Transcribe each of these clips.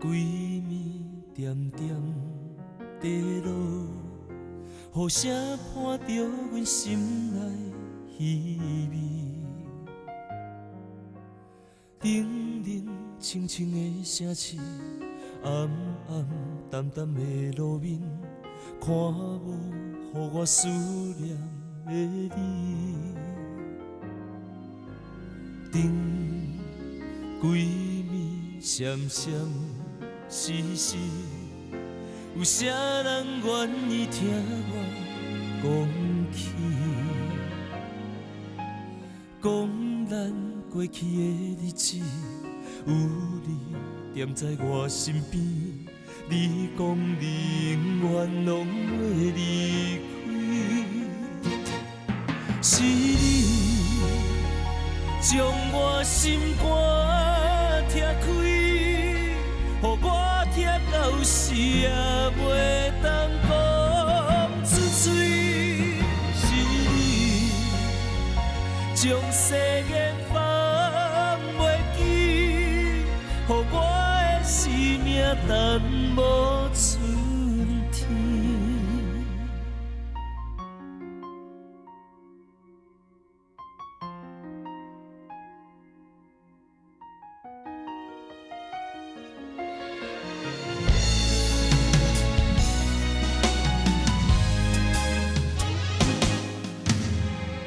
规暝点点地落，雨声伴着阮心内稀微，冷冷清清的城市，暗暗淡淡的路面，看无予我思念的你。灯规暝闪闪时时，有啥人愿意听我讲起？讲咱过去的日子，有你踮在我身边。你讲你永远拢袂离开，是你将我心肝拆开，予我痛到死也袂当讲出嘴。是你将誓言放袂记，予我的生命淡无春天。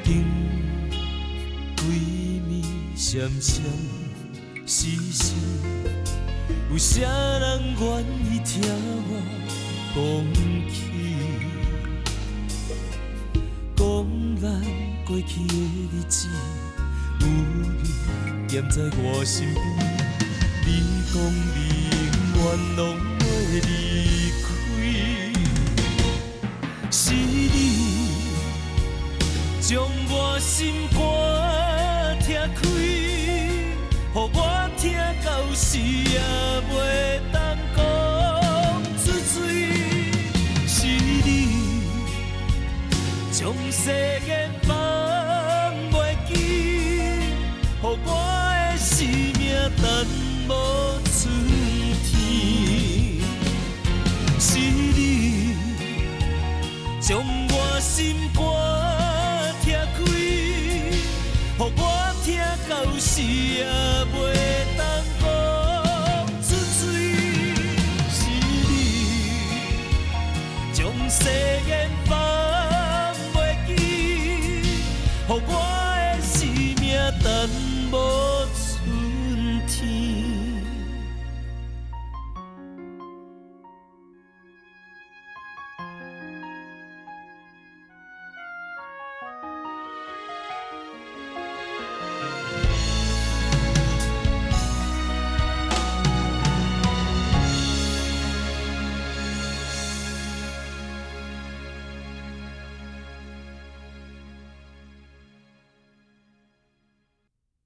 灯规暝闪闪时时，有啥人愿意听我讲起？讲咱过去的日子，有你踮在我身边。你讲你永远拢袂离开，是你将我心肝拆开，予我痛到死也袂当讲出嘴。是你将誓言放袂记，予我的生命淡无春天。是你将我心肝拆开，予我痛到死也袂